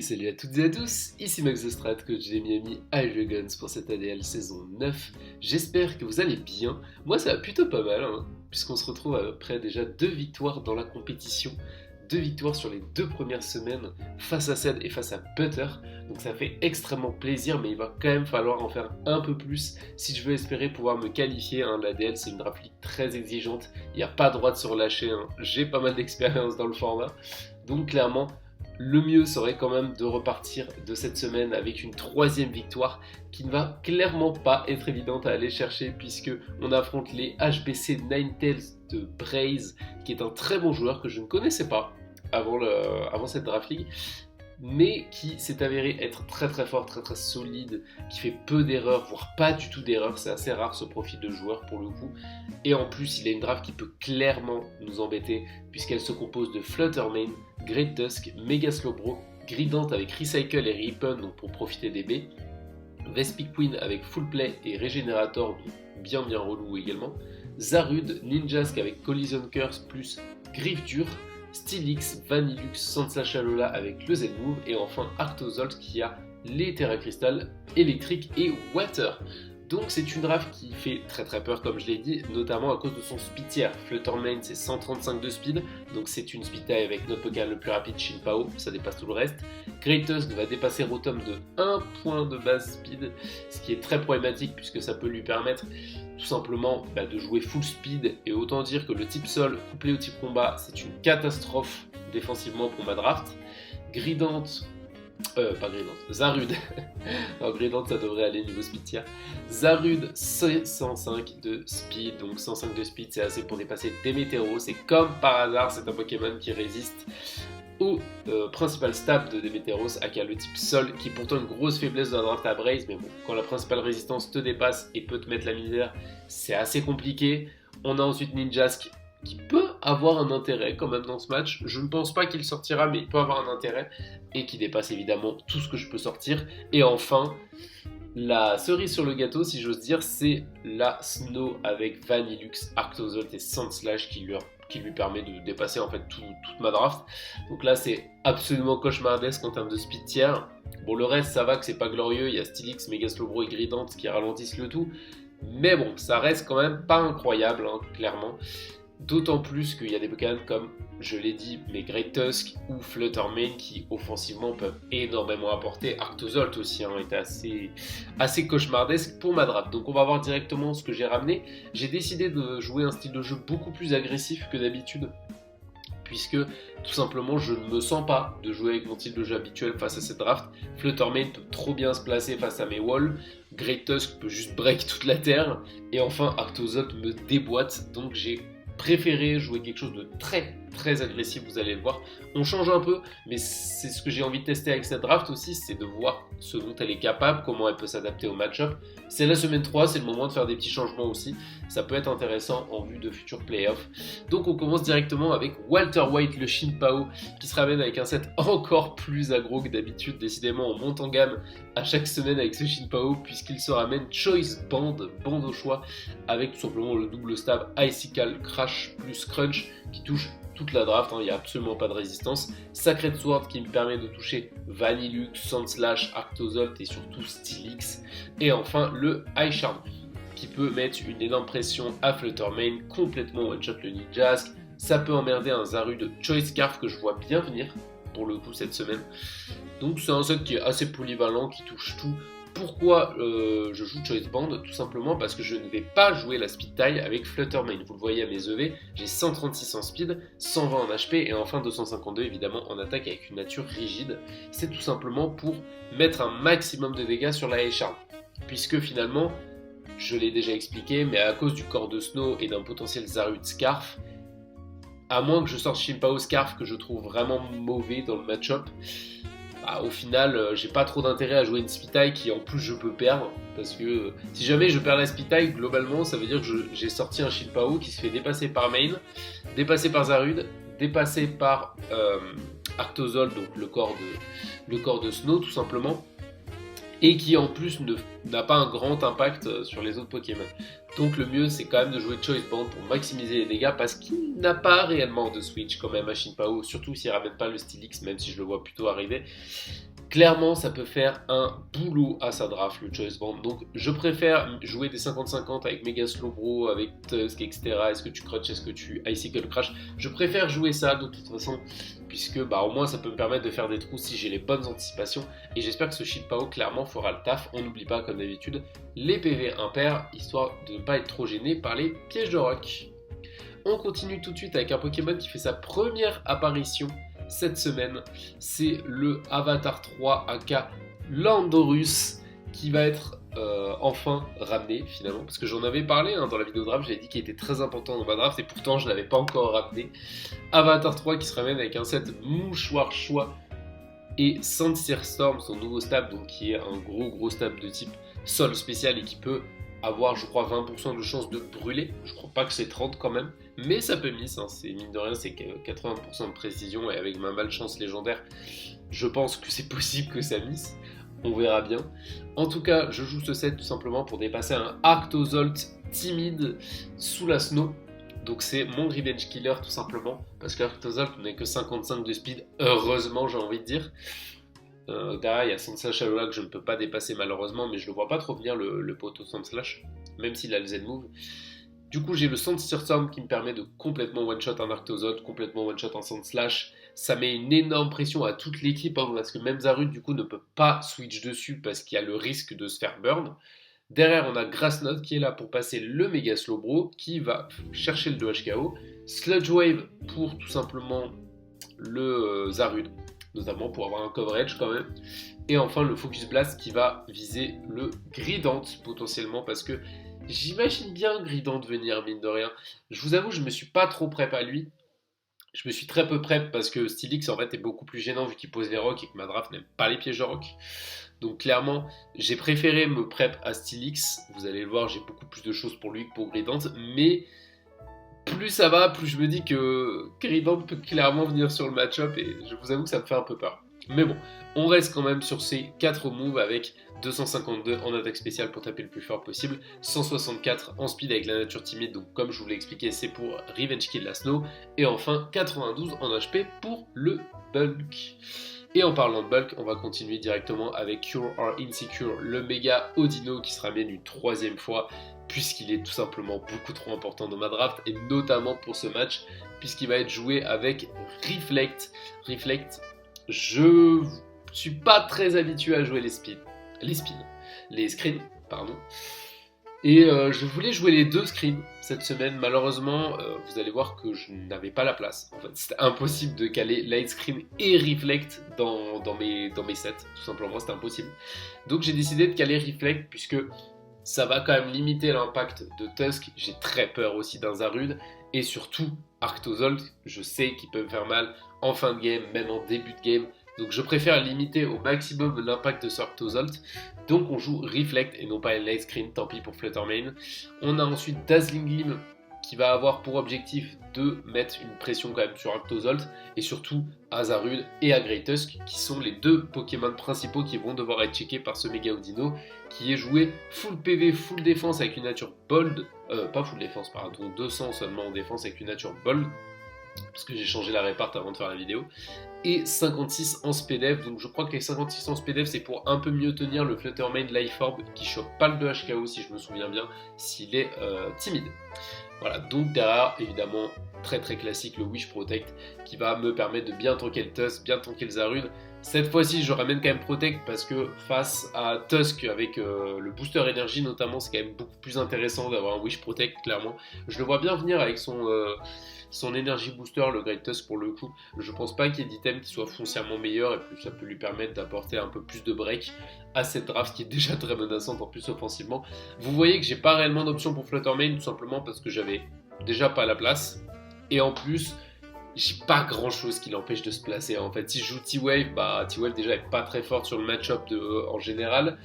Hey, salut à toutes et à tous, ici Max The Strat, coach des Miami Hurricanes pour cette ADL saison 9. J'espère que vous allez bien. Moi ça va plutôt pas mal, puisqu'on se retrouve après déjà 2 victoires dans la compétition. 2 victoires sur les 2 premières semaines face à Ced et face à Butter. Donc ça fait extrêmement plaisir, mais il va quand même falloir en faire un peu plus si je veux espérer pouvoir me qualifier. L'ADL c'est une draft league très exigeante, il n'y a pas droit de se relâcher. J'ai pas mal d'expérience dans le format. Donc clairement, le mieux serait quand même de repartir de cette semaine avec une 3e victoire qui ne va clairement pas être évidente à aller chercher puisque on affronte les HBC Ninetales de Braze qui est un très bon joueur que je ne connaissais pas avant cette draft league, mais qui s'est avéré être très très fort, très très solide, qui fait peu d'erreurs, voire pas du tout d'erreurs. C'est assez rare ce profil de joueur pour le coup. Et en plus, il a une draft qui peut clairement nous embêter, puisqu'elle se compose de Fluttermane, Great Tusk, Mega Slowbro, Grident avec Recycle et Ripen, donc pour profiter des baies, Vespiq Queen avec Full Play et Régénérateur, bien relou également, Zarud, Ninjask avec Collision Curse plus Griffe Dure, Steelix, Vanillux, Sansa Shalola avec le Z-Move et enfin Arctozolt qui a les Terra Crystal, électrique et water. Donc c'est une draft qui fait très très peur comme je l'ai dit, notamment à cause de son speed tier. Fluttermane c'est 135 de speed, donc c'est une speed taille avec notre Pokémon le plus rapide Shinpao, ça dépasse tout le reste. Great Tusk va dépasser Rotom de 1 point de base speed, ce qui est très problématique puisque ça peut lui permettre tout simplement de jouer full speed, et autant dire que le type sol couplé au type combat c'est une catastrophe défensivement pour ma draft. Zarud. Alors Grident ça devrait aller niveau speed tier. Zarud 105 de speed, donc 105 de speed c'est assez pour dépasser Demeteros, et comme par hasard c'est un Pokémon qui résiste au principal stab de Demeteros, aka le type sol, qui est pourtant une grosse faiblesse de la draft à Braze, mais bon, quand la principale résistance te dépasse et peut te mettre la misère, c'est assez compliqué. On a ensuite Ninjask, qui peut avoir un intérêt quand même dans ce match. Je ne pense pas qu'il sortira, mais il peut avoir un intérêt, et qui dépasse évidemment tout ce que je peux sortir. Et enfin, la cerise sur le gâteau, si j'ose dire, c'est la Snow avec Vanillux, Arctozolt et Sandslash qui lui permet de dépasser en fait toute ma draft. Donc là c'est absolument cauchemardesque en termes de speed tier. Bon, le reste ça va, que c'est pas glorieux, il y a Steelix, Mega Slowbro et Grident qui ralentissent le tout, mais bon, ça reste quand même pas incroyable, clairement. D'autant plus qu'il y a des Pokémon comme, je l'ai dit, mes Great Tusk ou Fluttermane qui offensivement peuvent énormément apporter. Arctozolt aussi était assez cauchemardesque pour ma draft. Donc on va voir directement ce que j'ai ramené. J'ai décidé de jouer un style de jeu beaucoup plus agressif que d'habitude, puisque tout simplement je ne me sens pas de jouer avec mon style de jeu habituel face à cette draft. Fluttermane peut trop bien se placer face à mes walls, Great Tusk peut juste break toute la terre, et enfin Arctozolt me déboîte, donc j'ai préféré jouer quelque chose de très très agressif, vous allez le voir. On change un peu, mais c'est ce que j'ai envie de tester avec cette draft aussi, c'est de voir ce dont elle est capable, comment elle peut s'adapter au match-up. C'est la semaine 3, c'est le moment de faire des petits changements aussi, ça peut être intéressant en vue de futurs playoffs. Donc on commence directement avec Walter White, le Shinpao, qui se ramène avec un set encore plus aggro que d'habitude. Décidément on monte en gamme à chaque semaine avec ce Shinpao, puisqu'il se ramène Choice Band au choix, avec tout simplement le double stab Icicle, Crash plus Crunch, qui touche toute la draft, il n'y a absolument pas de résistance. Sacred Sword qui me permet de toucher Vanillux, Sandslash, Arctozolt et surtout Steelix. Et enfin le High Shard qui peut mettre une énorme pression à Fluttermane, complètement one-shot le Ninjask. Ça peut emmerder un Zarud Choice Scarf que je vois bien venir pour le coup cette semaine. Donc c'est un set qui est assez polyvalent, qui touche tout. Pourquoi je joue Choice Band? Tout simplement parce que je ne vais pas jouer la speed taille avec Fluttermane. Vous le voyez à mes EV, j'ai 136 en speed, 120 en HP et enfin 252 évidemment en attaque avec une nature rigide. C'est tout simplement pour mettre un maximum de dégâts sur la H-Shard. Puisque finalement, je l'ai déjà expliqué, mais à cause du corps de Snow et d'un potentiel Zarud Scarf, à moins que je sorte Shinpao Scarf que je trouve vraiment mauvais dans le match-up, au final, j'ai pas trop d'intérêt à jouer une speed taille qui en plus je peux perdre, parce que si jamais je perds la speed taille, globalement ça veut dire que j'ai sorti un Shinpao qui se fait dépasser par Main, dépasser par Zarud, dépasser par Arctozolt, donc le corps de Snow tout simplement, et qui en plus n'a pas un grand impact sur les autres Pokémon. Donc le mieux c'est quand même de jouer Choice Band pour maximiser les dégâts, parce qu'il n'a pas réellement de switch quand même à Shinpao, surtout s'il ramène pas le Steelix, même si je le vois plutôt arriver. Clairement, ça peut faire un boulot à sa draft, le Choice Band. Donc, je préfère jouer des 50-50 avec Mega Slowbro, avec Tusk, etc. Est-ce que tu crutch, est-ce que tu Icicle Crash? Je préfère jouer ça de toute façon, puisque au moins ça peut me permettre de faire des trous si j'ai les bonnes anticipations. Et j'espère que ce Shield Pao, clairement, fera le taf. On n'oublie pas, comme d'habitude, les PV impairs, histoire de ne pas être trop gêné par les pièges de rock. On continue tout de suite avec un Pokémon qui fait sa première apparition cette semaine, c'est le Avatar 3 aka Landorus qui va être enfin ramené finalement, parce que j'en avais parlé dans la vidéo draft, j'avais dit qu'il était très important dans ma draft et pourtant je ne l'avais pas encore ramené. Avatar 3 qui se ramène avec un set Mouchoir Choix et Sincere Storm, son nouveau stab, donc qui est un gros stab de type sol spécial et qui peut avoir, je crois, 20% de chance de brûler. Je crois pas que c'est 30 quand même, mais ça peut miss, c'est mine de rien, c'est 80% de précision et avec ma malchance légendaire, je pense que c'est possible que ça miss. On verra bien. En tout cas, je joue ce set tout simplement pour dépasser un Arctozolt timide sous la snow. Donc c'est mon Revenge Killer tout simplement, parce qu'Arctozolt n'est que 55 de speed, heureusement j'ai envie de dire. Derrière, il y a Sandslash là que je ne peux pas dépasser malheureusement, mais je le vois pas trop venir le poteau Sandslash, même s'il a le Z-move. Du coup, j'ai le Sincere Storm qui me permet de complètement one-shot un Arctozolt, complètement one-shot un Sandslash. Ça met une énorme pression à toute l'équipe, parce que même Zarude, du coup, ne peut pas switch dessus parce qu'il y a le risque de se faire burn. Derrière, on a Grassnode qui est là pour passer le Mega Slowbro, qui va chercher le 2HKO. Sludge Wave pour tout simplement le Zarude, notamment pour avoir un coverage quand même. Et enfin le Focus Blast qui va viser le Grident potentiellement, parce que j'imagine bien Grident venir mine de rien. Je vous avoue, je me suis pas trop prep à lui. Je me suis très peu prep parce que Steelix en fait est beaucoup plus gênant vu qu'il pose les rocks et que ma draft n'aime pas les pièges de rock. Donc clairement, j'ai préféré me prep à Steelix. Vous allez le voir, j'ai beaucoup plus de choses pour lui que pour Grident, mais plus ça va, plus je me dis que Grident peut clairement venir sur le match-up et je vous avoue que ça me fait un peu peur. Mais bon, on reste quand même sur ces 4 moves avec 252 en attaque spéciale pour taper le plus fort possible, 164 en speed avec la nature timide, donc comme je vous l'ai expliqué, c'est pour Revenge Kill la Snow, et enfin 92 en HP pour le bulk. Et en parlant de bulk, on va continuer directement avec Cure or Insecure, le méga Audino qui se ramène une 3e fois, puisqu'il est tout simplement beaucoup trop important dans ma draft, et notamment pour ce match, puisqu'il va être joué avec Reflect. Reflect, je suis pas très habitué à jouer les screens, pardon. Et je voulais jouer les 2 screens cette semaine. Malheureusement, vous allez voir que je n'avais pas la place. En fait, c'était impossible de caler Light Screen et Reflect dans mes sets. Tout simplement, c'était impossible. Donc j'ai décidé de caler Reflect puisque ça va quand même limiter l'impact de Tusk. J'ai très peur aussi d'un Zarude. Et surtout, Arctozolt, je sais qu'il peut me faire mal en fin de game, même en début de game. Donc je préfère limiter au maximum l'impact de ce Arctozolt. Donc on joue Reflect et non pas Light Screen, tant pis pour Fluttermane. On a ensuite Dazzling Gleam qui va avoir pour objectif de mettre une pression quand même sur Arctozolt et surtout à Zarude et à Grey Tusk qui sont les 2 Pokémon principaux qui vont devoir être checkés par ce Mega Audino qui est joué full PV, full défense avec une nature bold, pas full défense pardon, 200 seulement en défense avec une nature bold parce que j'ai changé la réparte avant de faire la vidéo, et 56 en SPDF, donc je crois que les 56 en SPDF c'est pour un peu mieux tenir le Fluttermane Life Orb qui chope pas le 2HKO si je me souviens bien, s'il est timide. Voilà, donc derrière évidemment très classique le Wish Protect qui va me permettre de bien tanker le Tusk, bien tanker le Zarude. Cette fois-ci je ramène quand même Protect parce que face à Tusk avec le booster énergie notamment, c'est quand même beaucoup plus intéressant d'avoir un Wish Protect clairement. Je le vois bien venir avec son énergie booster, le Great Tusk pour le coup. Je pense pas qu'il y ait d'item qui soit foncièrement meilleur et puis ça peut lui permettre d'apporter un peu plus de break à cette draft qui est déjà très menaçante en plus offensivement. Vous voyez que j'ai pas réellement d'option pour Fluttermane tout simplement parce que j'avais déjà pas la place et en plus j'ai pas grand chose qui l'empêche de se placer. En fait, si je joue T-Wave, T-Wave déjà est pas très forte sur le match-up en général.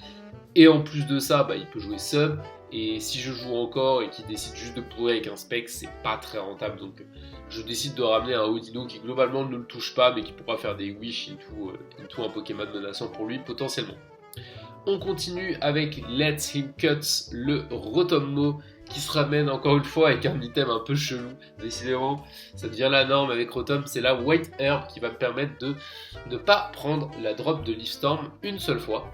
Et en plus de ça, il peut jouer sub. Et si je joue encore et qu'il décide juste de pourrir avec un spec, c'est pas très rentable. Donc je décide de ramener un Audino qui globalement ne le touche pas, mais qui pourra faire des wish into un Pokémon menaçant pour lui potentiellement. On continue avec Let Him Cut, le Rotommo qui se ramène encore une fois avec un item un peu chelou. Décidément, ça devient la norme avec Rotom. C'est la White Herb qui va me permettre de ne pas prendre la drop de Leaf Storm une seule fois.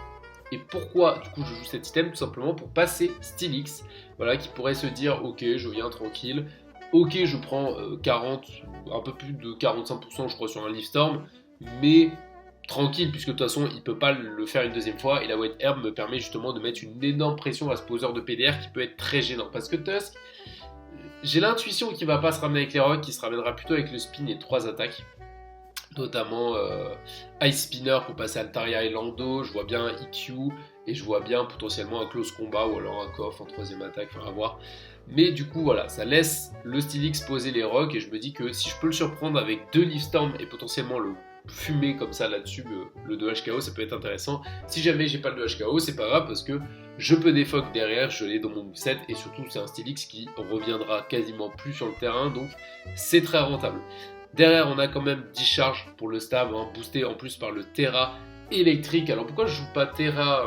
Et pourquoi du coup je joue cet item? Tout simplement pour passer Steelix, voilà, qui pourrait se dire ok, je viens tranquille, ok, je prends 40, un peu plus de 45% je crois sur un Leaf Storm, mais tranquille, puisque de toute façon il peut pas le faire une deuxième fois, et la White Herb me permet justement de mettre une énorme pression à ce poseur de PDR qui peut être très gênant, parce que Tusk, j'ai l'intuition qu'il va pas se ramener avec les rocks, qu'il se ramènera plutôt avec le spin et 3 attaques, notamment Ice Spinner pour passer Altaria et Lando, je vois bien un EQ, et je vois bien potentiellement un close combat, ou alors un coff en troisième attaque, enfin à voir. Mais du coup voilà, ça laisse le Steelix poser les rocks, et je me dis que si je peux le surprendre avec 2 Leaf Storm, et potentiellement le fumer comme ça là-dessus, le 2HKO, ça peut être intéressant. Si jamais j'ai pas le 2HKO, c'est pas grave, parce que je peux défoc derrière, je l'ai dans mon moveset, et surtout c'est un Steelix qui reviendra quasiment plus sur le terrain, donc c'est très rentable. Derrière, on a quand même 10 charges pour le stab, hein, boosté en plus par le Terra électrique. Alors pourquoi je joue pas Terra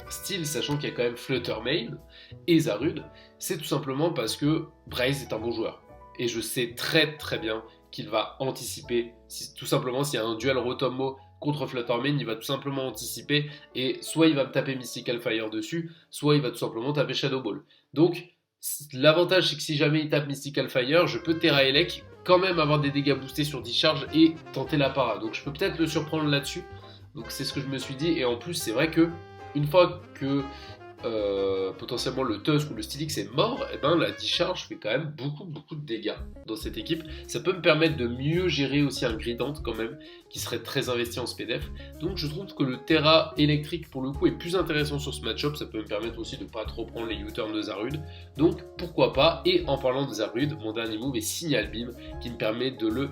Steel, sachant qu'il y a quand même Flutter Mane et Zarude? C'est tout simplement parce que Braze est un bon joueur. Et je sais très très bien qu'il va anticiper, tout simplement s'il y a un duel Rotom-Mow contre Flutter Mane, il va tout simplement anticiper, et soit il va me taper Mystical Fire dessus, soit il va tout simplement taper Shadow Ball. Donc l'avantage c'est que si jamais il tape Mystical Fire, je peux Terra Elec, quand même avoir des dégâts boostés sur 10 charges et tenter la para. Donc je peux peut-être le surprendre là-dessus. Donc c'est ce que je me suis dit. Et en plus c'est vrai que une fois que potentiellement le Tusk ou le Steelix est mort, et ben la 10 charge fait quand même beaucoup de dégâts dans cette équipe. Ça peut me permettre de mieux gérer aussi un Grident quand même, qui serait très investi en SPDF. Donc je trouve que le Terra électrique pour le coup est plus intéressant sur ce match-up. Ça peut me permettre aussi de pas trop prendre les U-turns de Zarude. Donc pourquoi pas. Et en parlant de Zarude, mon dernier move est Signal Beam, qui me permet de le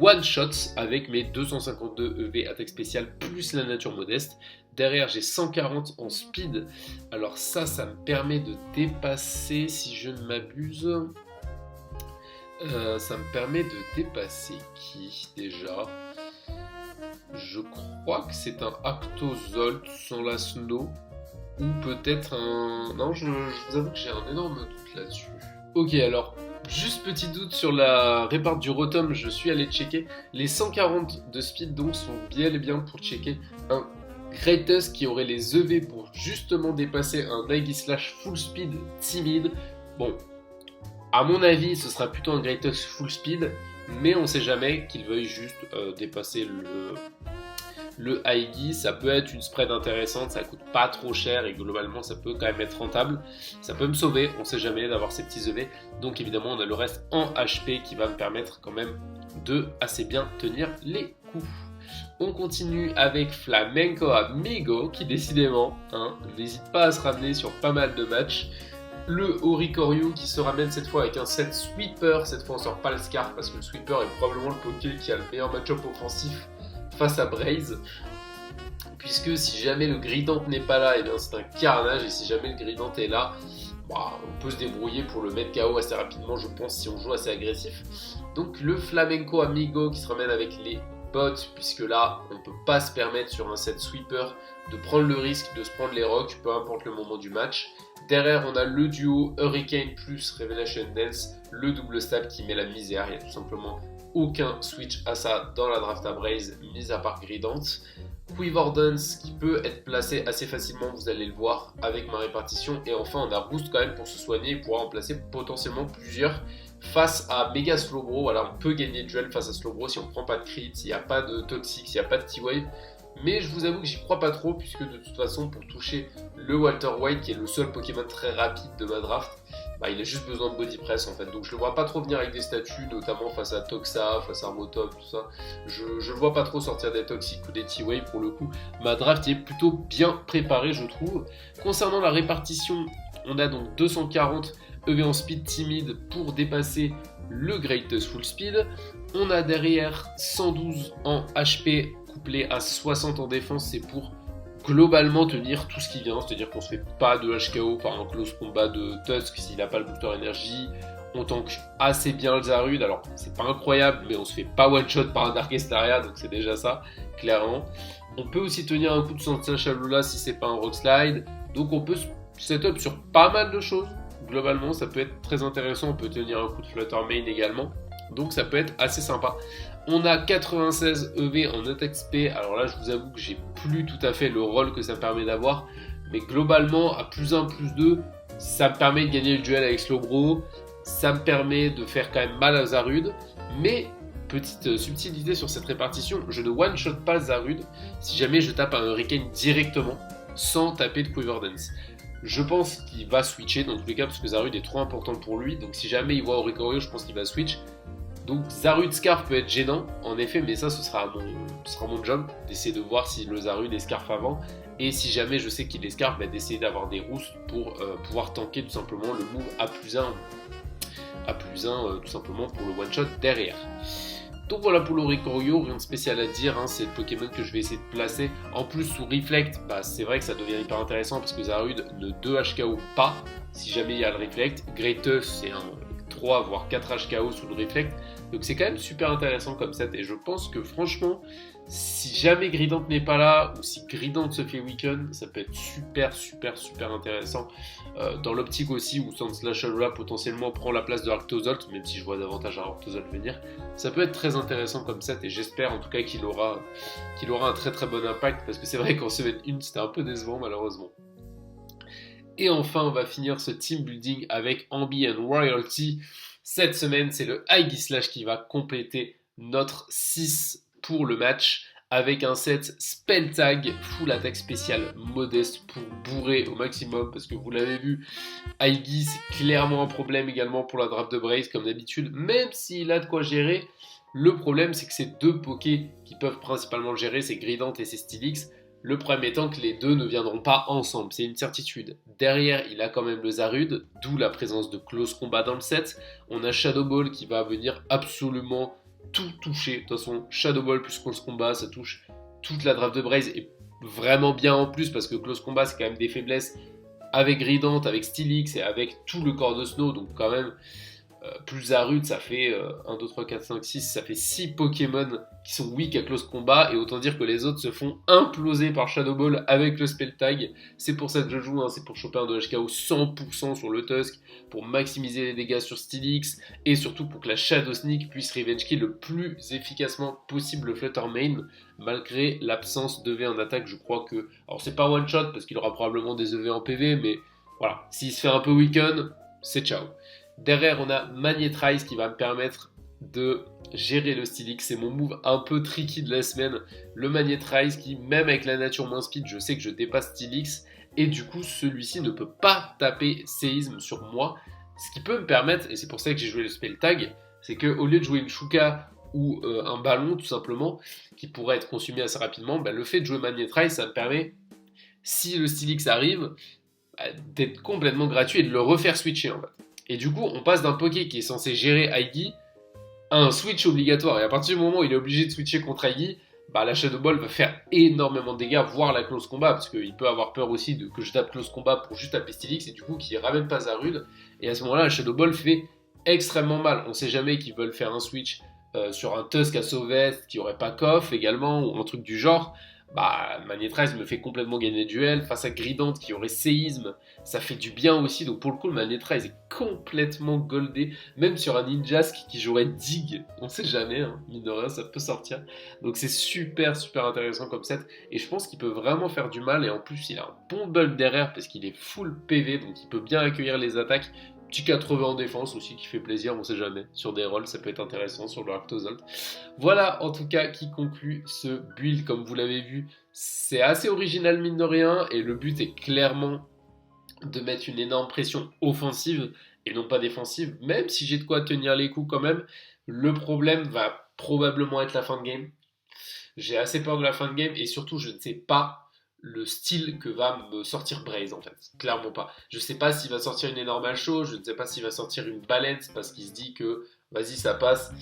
one-shot avec mes 252 EV attaque spéciale plus la nature modeste. Derrière, j'ai 140 en speed. Alors ça me permet de dépasser, si je ne m'abuse... ça me permet de dépasser qui, déjà? Je crois que c'est un Actozolt sans la Snow. Ou peut-être un... Non, je vous avoue que j'ai un énorme doute là-dessus. Ok, alors... Juste petit doute sur la réparte du Rotom, je suis allé checker. Les 140 de speed donc sont bien et bien pour checker un Great Tusk qui aurait les EV pour justement dépasser un Aegislash full speed timide. Bon, à mon avis, ce sera plutôt un Great Tusk full speed, mais on sait jamais qu'il veuille juste dépasser le Aegi. Ça peut être une spread intéressante, ça coûte pas trop cher et globalement ça peut quand même être rentable. Ça peut me sauver, on sait jamais d'avoir ces petits EV. Donc évidemment on a le reste en HP qui va me permettre quand même de assez bien tenir les coups. On continue avec Flamenco Amigo qui décidément n'hésite pas à se ramener sur pas mal de matchs. Le Oricorio qui se ramène cette fois avec un set Sweeper, cette fois on sort pas le Scarf parce que le Sweeper est probablement le Poké qui a le meilleur match-up offensif face à Braze, puisque si jamais le Grident n'est pas là, et bien c'est un carnage, et si jamais le Grident est là, on peut se débrouiller pour le mettre KO assez rapidement, je pense, si on joue assez agressif. Donc le Flamenco Amigo qui se ramène avec les bots, puisque là on ne peut pas se permettre sur un set Sweeper de prendre le risque de se prendre les rocks, peu importe le moment du match. Derrière on a le duo Hurricane plus Revelation Dance, le double stab qui met la misère, il y a tout simplement aucun switch à ça dans la draft à Braze, mis à part Grident. Quiver Dance qui peut être placé assez facilement, vous allez le voir avec ma répartition. Et enfin on a Boost quand même pour se soigner et pouvoir en placer potentiellement plusieurs face à Mega Slowbro. Voilà, on peut gagner le duel face à Slowbro si on prend pas de crit, s'il n'y a pas de Toxic, s'il n'y a pas de T-Wave. Mais je vous avoue que j'y crois pas trop, puisque de toute façon pour toucher le Walter White qui est le seul Pokémon très rapide de ma draft, il a juste besoin de Body Press en fait. Donc je le vois pas trop venir avec des statuts, notamment face à Toxa, face à Rotom, tout ça. Je le vois pas trop sortir des Toxic ou des T-Wave pour le coup. Ma draft est plutôt bien préparée je trouve. Concernant la répartition, on a donc 240 EV en speed timide pour dépasser le Greatest Full Speed. On a derrière 112 en HP couplé à 60 en défense, c'est pour globalement tenir tout ce qui vient, c'est-à-dire qu'on se fait pas de HKO par un close combat de Tusk s'il n'a pas le booster énergie, on tank assez bien le Zarude, alors c'est pas incroyable mais on se fait pas one shot par un Darkestaria donc c'est déjà ça, clairement. On peut aussi tenir un coup de Santa Chalula si c'est pas un Rock Slide, donc on peut setup sur pas mal de choses, globalement, ça peut être très intéressant. On peut tenir un coup de Flutter Main également. Donc ça peut être assez sympa. On a 96 EV en attaque SP. Alors là, je vous avoue que j'ai plus tout à fait le rôle que ça me permet d'avoir. Mais globalement, à plus 1, plus 2, ça me permet de gagner le duel avec Slowbro. Ça me permet de faire quand même mal à Zarud. Mais, petite subtilité sur cette répartition, je ne one-shot pas Zarud si jamais je tape un Hurricane directement sans taper de Quiver Dance. Je pense qu'il va switcher dans tous les cas parce que Zarud est trop important pour lui. Donc si jamais il voit Oricorio, je pense qu'il va switch. Donc Zarud Scarf peut être gênant, en effet, mais ça ce sera mon job, d'essayer de voir si le Zarud est Scarf avant, et si jamais je sais qu'il est Scarf, d'essayer d'avoir des roustes pour pouvoir tanker tout simplement le move A plus 1, tout simplement pour le one shot derrière. Donc voilà pour l'Oricorio, rien de spécial à dire, c'est le Pokémon que je vais essayer de placer. En plus sous Reflect, c'est vrai que ça devient hyper intéressant parce que Zarud ne 2 HKO pas, si jamais il y a le Reflect. Greatest c'est un 3 voire 4 HKO sous le Reflect, donc c'est quand même super intéressant comme set, et je pense que franchement, si jamais Grident n'est pas là, ou si Grident se fait weaken, ça peut être super intéressant, dans l'optique aussi où Sandslashera potentiellement prend la place de Arctozolt, même si je vois davantage un Arctozolt venir, ça peut être très intéressant comme set, et j'espère en tout cas qu'il aura un très bon impact, parce que c'est vrai qu'en semaine 1 c'était un peu décevant malheureusement. Et enfin, on va finir ce team building avec Ambi and Royalty. Cette semaine, c'est le Aegislash qui va compléter notre 6 pour le match avec un set Spell Tag, full attaque spéciale modeste pour bourrer au maximum parce que vous l'avez vu, Aegis c'est clairement un problème également pour la draft de Braze comme d'habitude, même s'il a de quoi gérer. Le problème, c'est que ces deux pokés qui peuvent principalement le gérer, c'est Grident et c'est Steelix. Le problème étant que les deux ne viendront pas ensemble, c'est une certitude. Derrière, il a quand même le Zarud, d'où la présence de Close Combat dans le set. On a Shadow Ball qui va venir absolument tout toucher. De toute façon, Shadow Ball plus Close Combat, ça touche toute la draft de Braze et vraiment bien en plus parce que Close Combat, c'est quand même des faiblesses avec Grident, avec Steelix et avec tout le corps de Snow, donc quand même... plus Zarud, ça fait 1, 2, 3, 4, 5, 6, ça fait 6 Pokémon qui sont weak à close combat, et autant dire que les autres se font imploser par Shadow Ball avec le Spell Tag. C'est pour ça que je joue, c'est pour choper un 2HKO 100% sur le Tusk, pour maximiser les dégâts sur Steelix, et surtout pour que la Shadow Sneak puisse Revenge Kill le plus efficacement possible le Flutter Main, malgré l'absence d'EV en attaque. Je crois que, alors c'est pas one shot parce qu'il aura probablement des EV en PV, mais voilà, s'il se fait un peu weaken, c'est ciao. Derrière, on a Magnetrize qui va me permettre de gérer le Steelix. C'est mon move un peu tricky de la semaine. Le Magnetrize qui, même avec la nature moins speed, je sais que je dépasse Steelix. Et du coup, celui-ci ne peut pas taper séisme sur moi. Ce qui peut me permettre, et c'est pour ça que j'ai joué le Spell Tag, c'est qu'au lieu de jouer une Shuka ou un ballon tout simplement, qui pourrait être consumé assez rapidement, le fait de jouer Magnetrize, ça me permet, si le Steelix arrive, d'être complètement gratuit et de le refaire switcher en fait. Et du coup, on passe d'un Poké qui est censé gérer Aigui à un switch obligatoire. Et à partir du moment où il est obligé de switcher contre Aigui, la Shadow Ball va faire énormément de dégâts, voire la Close Combat, parce qu'il peut avoir peur aussi que je tape Close Combat pour juste taper Steelix, et du coup qu'il ramène pas Zarud. Et à ce moment-là, la Shadow Ball fait extrêmement mal. On sait jamais qu'ils veulent faire un switch sur un Tusk à Sauvette qui aurait pas Coff également, ou un truc du genre. Magnetrize me fait complètement gagner le duel. Face à Grident qui aurait séisme, ça fait du bien aussi. Donc pour le coup, le Magnetrize est complètement goldé. Même sur un Ninjask qui jouerait Dig, on sait jamais, mine de rien, ça peut sortir. Donc c'est super intéressant comme set. Et je pense qu'il peut vraiment faire du mal. Et en plus, il a un bon bulk derrière parce qu'il est full PV. Donc il peut bien accueillir les attaques. Petit 80 en défense aussi qui fait plaisir, on sait jamais. Sur des rolls, ça peut être intéressant sur le Arctozolt. Voilà en tout cas qui conclut ce build. Comme vous l'avez vu, c'est assez original mine de rien. Et le but est clairement de mettre une énorme pression offensive et non pas défensive. Même si j'ai de quoi tenir les coups quand même, le problème va probablement être la fin de game. J'ai assez peur de la fin de game et surtout je ne sais pas le style que va me sortir Braze en fait, clairement pas. Je sais pas s'il va sortir une énorme show, je ne sais pas s'il va sortir une balance parce qu'il se dit que vas-y ça passe,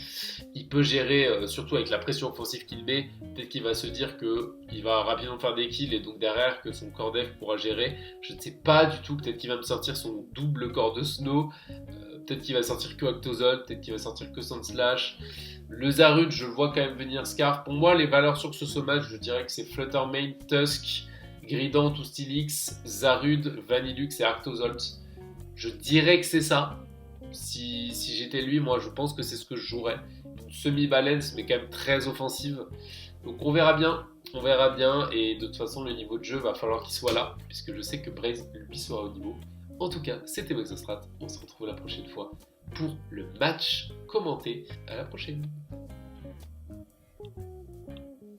il peut gérer surtout avec la pression offensive qu'il met, peut-être qu'il va se dire qu'il va rapidement faire des kills et donc derrière que son corps def pourra gérer, je ne sais pas du tout, peut-être qu'il va me sortir son double corps de Snow, peut-être qu'il va sortir que Octozol, peut-être qu'il va sortir que Sandslash. Le Zarud, je le vois quand même venir Scarf. Pour moi, les valeurs sur ce match, je dirais que c'est Flutter Main, Tusk, Grident ou Steelix, Zarud, Vanillux et Arctozolt. Je dirais que c'est ça. Si j'étais lui, moi je pense que c'est ce que je jouerais. Une semi-balance mais quand même très offensive. Donc on verra bien. On verra bien. Et de toute façon, le niveau de jeu va falloir qu'il soit là. Puisque je sais que Braze, lui, sera au niveau. En tout cas, c'était Maxostrat. On se retrouve la prochaine fois pour le match commenté. À la prochaine.